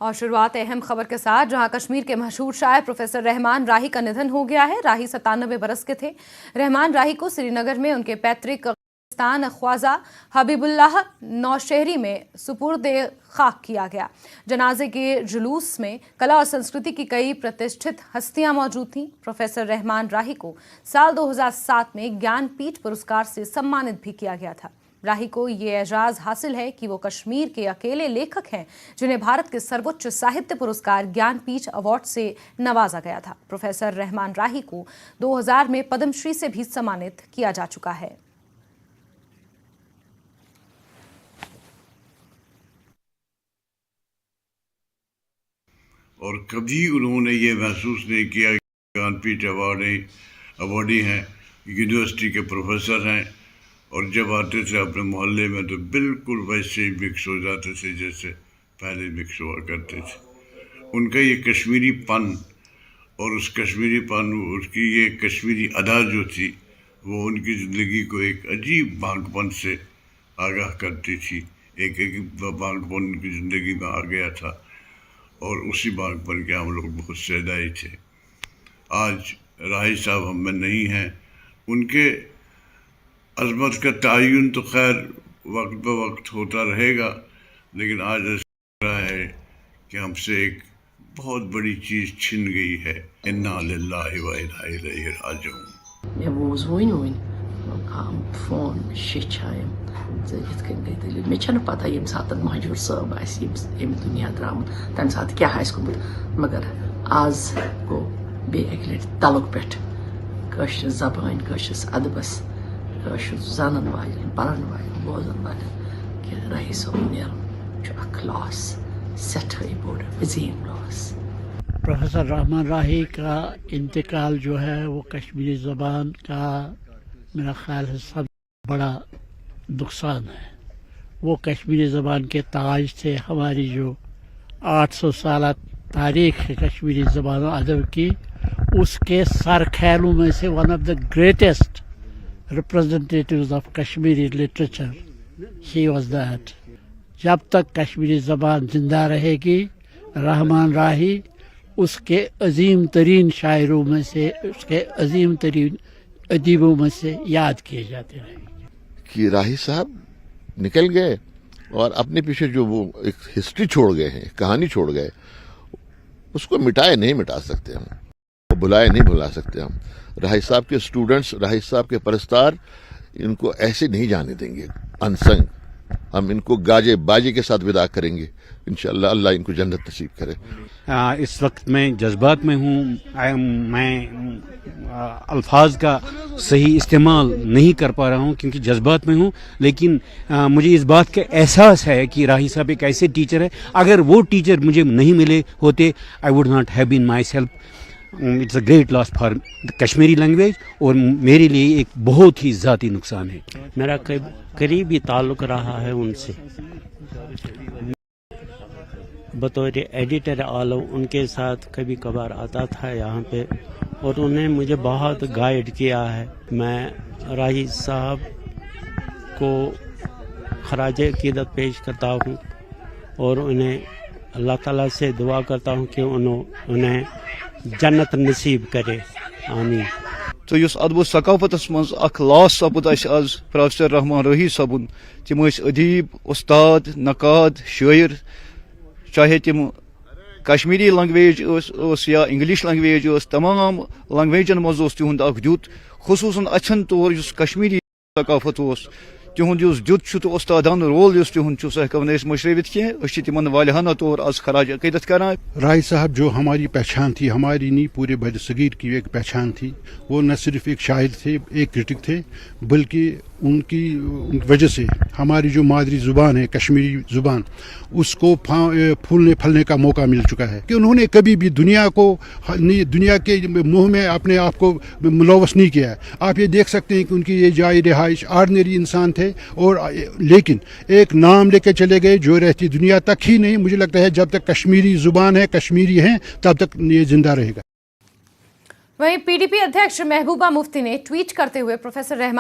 और शुरुआत अहम खबर के साथ, जहां कश्मीर के मशहूर शायर प्रोफेसर रहमान राही का निधन हो गया है। राही 97 बरस के थे। रहमान राही को श्रीनगर में उनके पैतृक स्थान ख्वाजा हबीबुल्लाह नौशहरी में सुपुर्द खाक किया गया। जनाजे के जुलूस में कला और संस्कृति की कई प्रतिष्ठित हस्तियां मौजूद थीं। प्रोफेसर रहमान राही को साल 2007 में ज्ञानपीठ पुरस्कार से सम्मानित भी किया गया था। राही को ये एजाज हासिल है कि वो कश्मीर के अकेले लेखक हैं जिन्हें भारत के सर्वोच्च साहित्य पुरस्कार ज्ञानपीठ अवार्ड से नवाजा गया था। प्रोफेसर रहमान राही को 2000 में पद्मश्री से भी सम्मानित किया जा चुका है। और कभी उन्होंने ये महसूस नहीं किया कि ज्ञानपीठ अवार्डी हैं, यूनिवर्सिटी के प्रोफेसर हैं, और जब आते थे अपने मोहल्ले में तो बिल्कुल वैसे ही मिक्स हो जाते थे जैसे पहले मिक्स हुआ करते थे। उनका ये कश्मीरी पन और उस कश्मीरी पन, उसकी ये कश्मीरी अदा जो थी, वो उनकी ज़िंदगी को एक अजीब बांकपन से आगाह करती थी। एक बांकपन उनकी ज़िंदगी में आ गया था और उसी बांकपन के हम लोग बहुत सैदाई थे। आज राही साहब हम में नहीं हैं। उनके अज़मत का तयन तो खैर वक्त ब वक्त होता रहेगा, लेकिन आज ऐसा है कि हमसे एक बहुत बड़ी चीज़ छिन गई है। इन्ना लिल्लाहि व इन्ना इलैहि राजिऊन। मे पता ये सात महजूर साहब दुनिया द्रामुत तम सात क्या गोमुत, मगर आज गो बे लट तलुक पे कशर जबान कशस अदबस कशर जानन वालन पढ़न वालन बोजन वालन कि राही साहब नेरन लॉस सठई बोर्ड अजीम लॉस। प्रोफेसर रहमान राही का इंतकाल जो है वो कश्मीरी ज़बान का मेरा ख्याल है सब बड़ा नुकसान है। वो कश्मीरी ज़बान के ताज थे। हमारी जो 800 साल तारीख़ है कश्मीरी ज़बान और अदब की, उसके सरखैलों में से one of the greatest representatives of Kashmiri literature he was that. जब तक कश्मीरी ज़बान जिंदा रहेगी, रहमान राही उसके अजीम तरीन शायरों में से, उसके अजीम तरीन अदीबों में से याद किए जाते रहेंगे। कि राही साहब निकल गए और अपने पीछे जो वो एक हिस्ट्री छोड़ गए हैं, कहानी छोड़ गए, उसको मिटाए नहीं मिटा सकते हम, भुलाए नहीं भुला सकते हम। राही साहब के स्टूडेंट्स, राही साहब के परस्तार इनको ऐसे नहीं जाने देंगे अनसंग। हम इनको गाजे बाजे के साथ विदा करेंगे। इंशाअल्लाह अल्लाह इनको जन्नत नसीब करे। इस वक्त मैं जज्बात में हूँ। मैं अल्फाज का सही इस्तेमाल नहीं कर पा रहा हूँ क्योंकि जज्बात में हूँ, लेकिन मुझे इस बात का एहसास है कि राही साहब एक ऐसे टीचर है, अगर वो टीचर मुझे नहीं मिले होते, I would not have been myself. It's a great loss for Kashmiri language और मेरे लिए एक बहुत ही ज़ाती नुकसान है। मेरा करीबी ताल्लुक़ रहा है उनसे। बतौर एडिटर आलो उनके साथ कभी कभार आता था यहाँ पे और उन्हें मुझे बहुत गाइड किया है। मैं राही साहब को खराज अक़ीदत पेश करता हूँ और उन्हें अल्लाह ताला से दुआ करता हूँ कि उन्हें जन्नत नसीब करे। आमीन। तो युस अदब सकाफतस मज अख लॉस सपुद आज प्रोफेसर रहमान राही साहबुन। तिम अदीब, उस्ताद, नकाद, शायर, चाहे तिम कश्मीरी लैंग्वेज या इंग्लिश लैंग्वेज, तमाम लैंग्वेजन मज तिहुंद अख द्युत, खुसूसन अच्छन तौर युस कश्मीरी सकाफत तिहुंद युस द्युत तो उस्तादान रोल युस तिहुंद सह हेको मशरवित कह तिमन वालिहाना तौर आज खराज अक़ीदत करान। राही साहब जो हमारी पहचान थी, हमारी नहीं पूरे बर सगीर की एक पहचान थी। वो न सिर्फ एक शायर थे, एक क्रिटिक थे, बल्कि उनकी वजह से हमारी जो मादरी ज़ुबान है कश्मीरी ज़ुबान, उसको फूलने फलने का मौका मिल चुका है। कि उन्होंने कभी भी दुनिया के मुँह में अपने आप को मुलव्वस नहीं किया है। आप ये देख सकते हैं कि उनकी ये जाय रिहाइश ऑर्डिनरी इंसान थे, और लेकिन एक नाम लेके चले गए जो रहती दुनिया तक ही नहीं। मुझे लगता है जब तक कश्मीरी ज़ुबान है, कश्मीरी हैं, तब तक ये जिंदा रहेगा। वहीं पीडीपी अध्यक्ष महबूबा मुफ्ती ने ट्वीट करते हुए प्रोफेसर रहमान